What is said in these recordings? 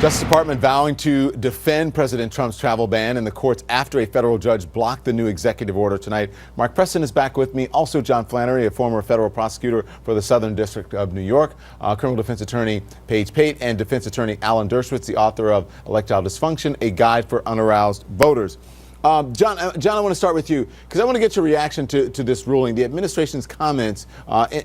Justice Department vowing to defend President Trump's travel ban in the courts after a federal judge blocked the new executive order tonight. Mark Preston is back with me. Also, John Flannery, a former federal prosecutor for the Southern District of New York, criminal defense attorney Pate, and defense attorney Alan Dershowitz, the author of Electoral Dysfunction, a guide for unaroused voters. John, I want to start with you because I want to get your reaction to this ruling. The administration's comments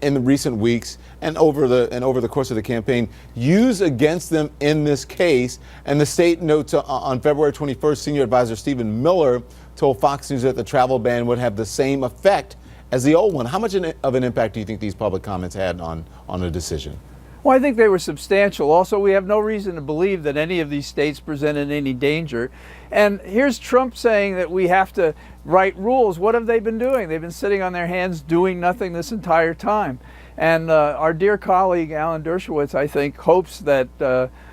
in the recent weeks and over the course of the campaign used against them in this case. And the state notes on February 21st, senior advisor Stephen Miller told Fox News that the travel ban would have the same effect as the old one. How much of an impact do you think these public comments had on the decision? Well, I think they were substantial. Also, we have no reason to believe that any of these states presented any danger. And here's Trump saying that we have to write rules. What have they been doing? They've been sitting on their hands doing nothing this entire time. And our dear colleague, Alan Dershowitz, I think, hopes that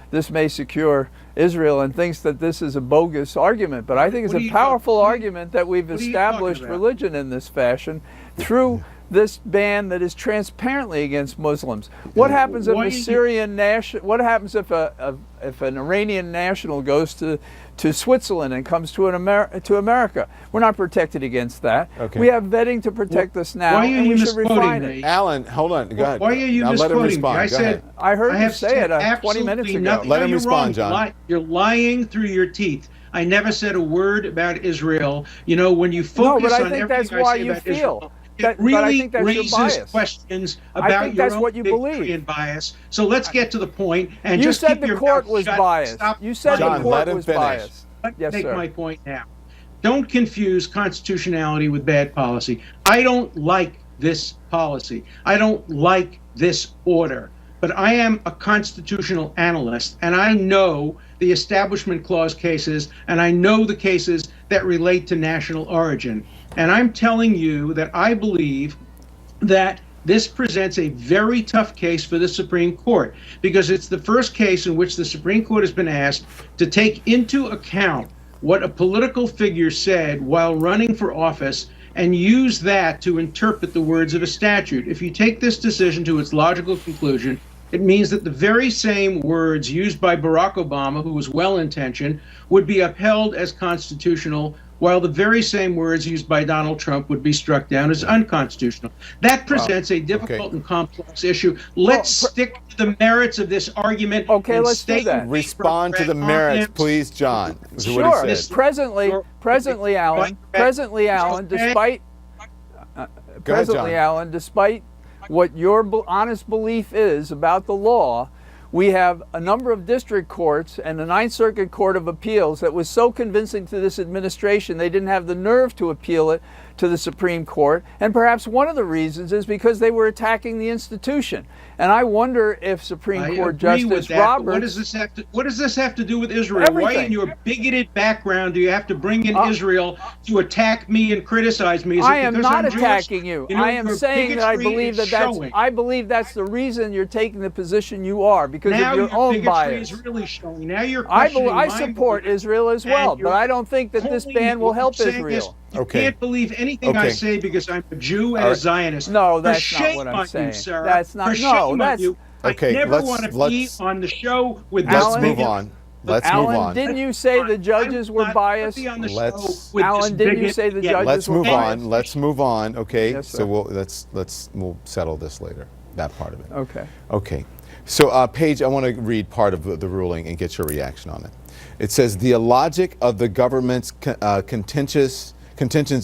this may secure Israel and thinks that this is a bogus argument. But I think it's a powerful argument that we've established religion in this fashion through this ban that is transparently against Muslims. What happens if a Syrian national? What happens if an Iranian national goes to Switzerland and comes to America? We're not protected against that. Okay. We have vetting to protect us now, and we should refine it. Alan, hold on. Go ahead. Why are you now misquoting me? I heard you say it 20 minutes ago. Nothing. Let him respond, John. You're lying through your teeth. I never said a word about Israel. You know, when you focus on everything I say about Israel, it really raises questions about your own big bias. So let's get to the point and just keep your mouth shut. You said the court was biased. Let me make my point now. Don't confuse constitutionality with bad policy. I don't like this policy. I don't like this order. But I am a constitutional analyst, and I know the Establishment Clause cases, and I know the cases that relate to national origin. And I'm telling you that I believe that this presents a very tough case for the Supreme Court, because it's the first case in which the Supreme Court has been asked to take into account what a political figure said while running for office and use that to interpret the words of a statute. If you take this decision to its logical conclusion, it means that the very same words used by Barack Obama, who was well-intentioned, would be upheld as constitutional, while the very same words used by Donald Trump would be struck down as unconstitutional. That presents a difficult and complex issue. Let's stick to the merits of this argument. Okay, let's do that. Respond to the merits, please, John. Sure. Presently, Alan, despite what your honest belief is about the law, we have a number of district courts and the Ninth Circuit Court of Appeals that was so convincing to this administration they didn't have the nerve to appeal it to the Supreme Court. And perhaps one of the reasons is because they were attacking the institution. And I wonder if Supreme Court Justice Roberts... What does this have to do with Israel? Everything. Why in your bigoted background do you have to bring in Israel to attack me and criticize me? I am not attacking you. I am saying that I believe that's the reason you're taking the position you are, because of your own bias. Is really showing. Now you're questioning I support Israel as well, but I don't think that this ban will help Israel. You can't believe anything I say because I'm a Jew and a Zionist. No, that's not what I'm saying. That's not. No, that's. Okay, I never want to be on the show with this. Let's move on. Let's move on. Didn't you say the judges were biased? Alan, didn't you say the judges were biased? Let's move on. Okay, yes, so we'll settle this later. That part of it. Okay. Okay. So, Paige, I want to read part of the ruling and get your reaction on it. It says the logic of the government's contentions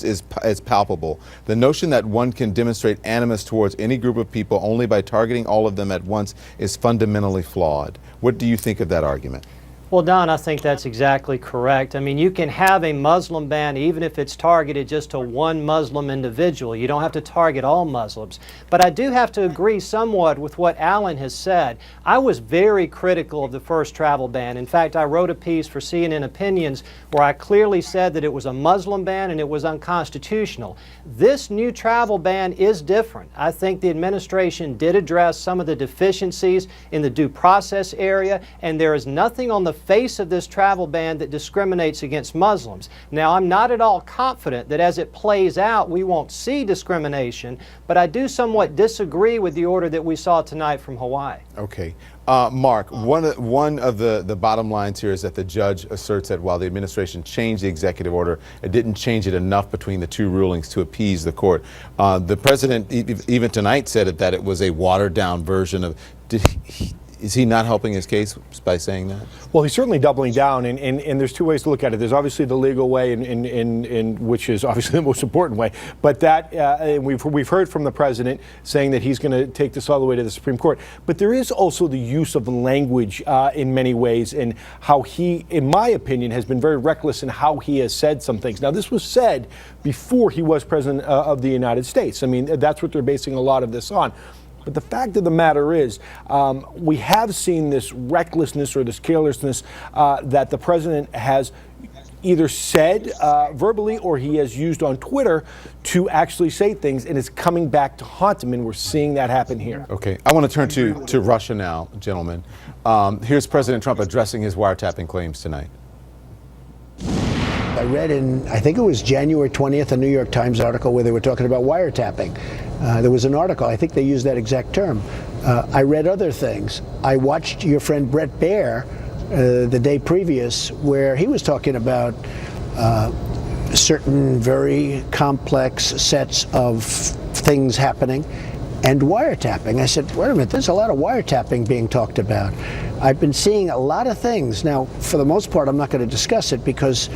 is palpable. The notion that one can demonstrate animus towards any group of people only by targeting all of them at once is fundamentally flawed. What do you think of that argument? Well, Don, I think that's exactly correct. I mean, you can have a Muslim ban even if it's targeted just to one Muslim individual. You don't have to target all Muslims. But I do have to agree somewhat with what Alan has said. I was very critical of the first travel ban. In fact, I wrote a piece for CNN Opinions where I clearly said that it was a Muslim ban and it was unconstitutional. This new travel ban is different. I think the administration did address some of the deficiencies in the due process area, and there is nothing on the face of this travel ban that discriminates against Muslims. Now, I'm not at all confident that as it plays out, we won't see discrimination, but I do somewhat disagree with the order that we saw tonight from Hawaii. Okay. Mark, one of the bottom lines here is that the judge asserts that while the administration changed the executive order, it didn't change it enough between the two rulings to appease the court. The president even tonight said that it was a watered-down version of. Is he not helping his case by saying that? Well, he's certainly doubling down, and there's two ways to look at it. There's obviously the legal way, in which is obviously the most important way. But that we've heard from the president saying that he's going to take this all the way to the Supreme Court. But there is also the use of the language in many ways, and how he, in my opinion, has been very reckless in how he has said some things. Now, this was said before he was president of the United States. I mean, that's what they're basing a lot of this on. But the fact of the matter is, we have seen this recklessness or this carelessness that the president has either said verbally or he has used on Twitter to actually say things, and it's coming back to haunt him, and we're seeing that happen here. Okay, I want to turn to Russia now, gentlemen. Here's President Trump addressing his wiretapping claims tonight. I read in, I think it was January 20th, a New York Times article where they were talking about wiretapping. There was an article, I think they used that exact term. I read other things. I watched your friend Brett Baier the day previous, where he was talking about certain very complex sets of things happening and wiretapping. I said, wait a minute, there's a lot of wiretapping being talked about. I've been seeing a lot of things. Now, for the most part, I'm not going to discuss it because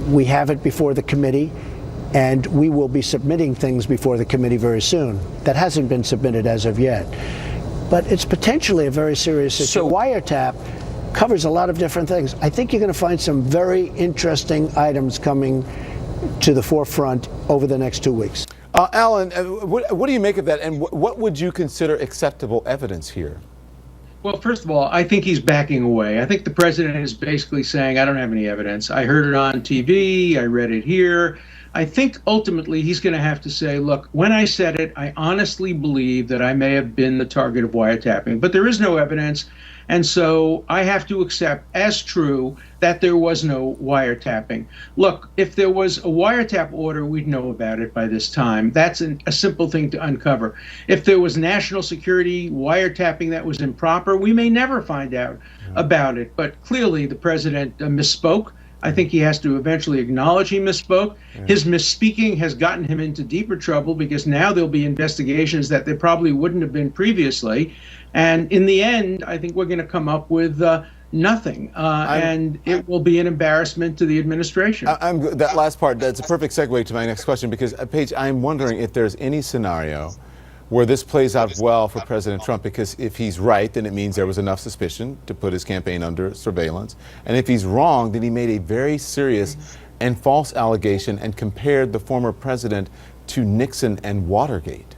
we have it before the committee, and we will be submitting things before the committee very soon. That hasn't been submitted as of yet. But it's potentially a very serious issue. So, wiretap covers a lot of different things. I think you're going to find some very interesting items coming to the forefront over the next 2 weeks. Alan, what do you make of that, and what would you consider acceptable evidence here? Well, first of all, I think he's backing away. I think the president is basically saying, I don't have any evidence. I heard it on TV. I read it here. I think ultimately he's going to have to say, look, when I said it, I honestly believe that I may have been the target of wiretapping, but there is no evidence. And so I have to accept as true that there was no wiretapping. Look, if there was a wiretap order, we'd know about it by this time. That's a simple thing to uncover. If there was national security wiretapping that was improper, we may never find out about it. But clearly the president misspoke. I think he has to eventually acknowledge he misspoke. His misspeaking has gotten him into deeper trouble because now there'll be investigations that there probably wouldn't have been previously. And in the end, I think we're going to come up with nothing. And it will be an embarrassment to the administration. That last part, that's a perfect segue to my next question, because, Paige, I'm wondering if there's any scenario where this plays out well for President Trump, because if he's right, then it means there was enough suspicion to put his campaign under surveillance. And if he's wrong, then he made a very serious and false allegation and compared the former president to Nixon and Watergate.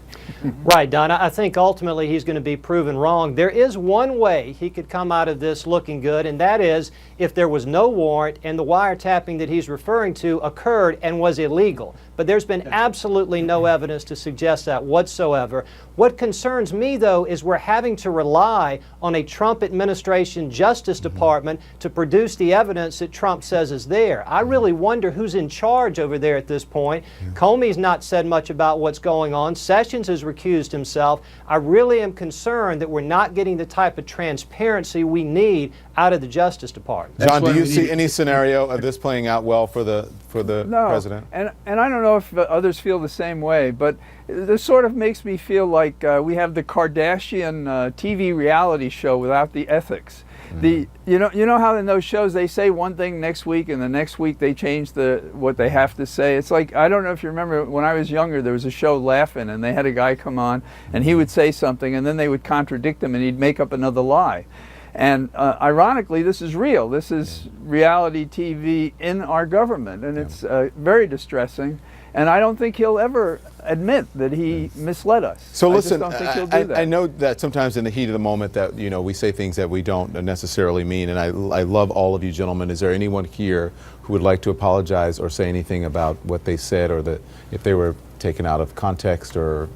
Right, Don. I think ultimately he's going to be proven wrong. There is one way he could come out of this looking good, and that is if there was no warrant and the wiretapping that he's referring to occurred and was illegal. But there's been absolutely no evidence to suggest that whatsoever. What concerns me, though, is we're having to rely on a Trump administration Justice Department to produce the evidence that Trump says is there. I really wonder who's in charge over there at this point. Comey's not said much about what's going on. Sessions has recused himself. I really am concerned that we're not getting the type of transparency we need out of the Justice Department. John, do you see any scenario of this playing out well for the president? And I don't know if others feel the same way, but this sort of makes me feel like we have the Kardashian TV reality show without the ethics. You know how in those shows they say one thing next week and the next week they change what they have to say. It's like, I don't know if you remember when I was younger, there was a show Laugh-In, and they had a guy come on and he would say something and then they would contradict him and he'd make up another lie. And ironically, this is real. This is reality TV in our government, and it's very distressing. And I don't think he'll ever admit that he misled us. So listen, I just don't think he'll do that. I know that sometimes in the heat of the moment that we say things that we don't necessarily mean, and I love all of you gentlemen. Is there anyone here who would like to apologize or say anything about what they said, or that if they were taken out of context or?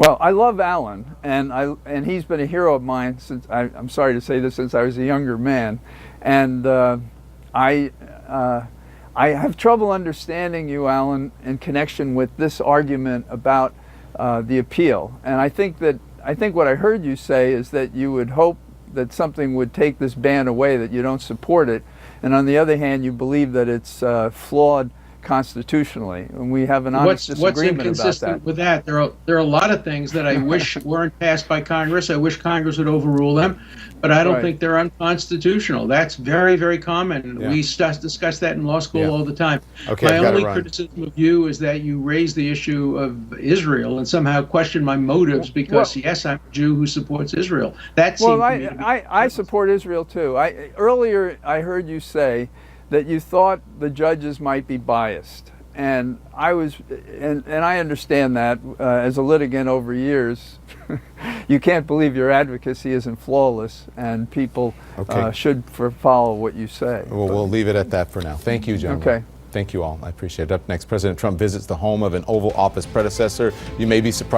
Well, I love Alan, and he's been a hero of mine since I'm sorry to say this, since I was a younger man, and I have trouble understanding you, Alan, in connection with this argument about the appeal. And I think what I heard you say is that you would hope that something would take this ban away, that you don't support it, and on the other hand, you believe that it's flawed constitutionally, and we have an honest disagreement what's inconsistent about that. with that? There are a lot of things that I wish weren't passed by Congress. I wish Congress would overrule them, but I don't Right. think they're unconstitutional. That's very, very common. Yeah. We discuss that in law school Yeah. all the time. Okay, My I've gotta only run. criticism of you is that you raise the issue of Israel and somehow question my motives because, yes, I'm a Jew who supports Israel. That seems Well, to me to be I support Israel too. Earlier I heard you say that you thought the judges might be biased. And I understand that as a litigant over years, you can't believe your advocacy isn't flawless, and people Okay. should follow what you say. Well, we'll leave it at that for now. Thank you, gentlemen. Okay. Thank you all. I appreciate it. Up next, President Trump visits the home of an Oval Office predecessor. You may be surprised.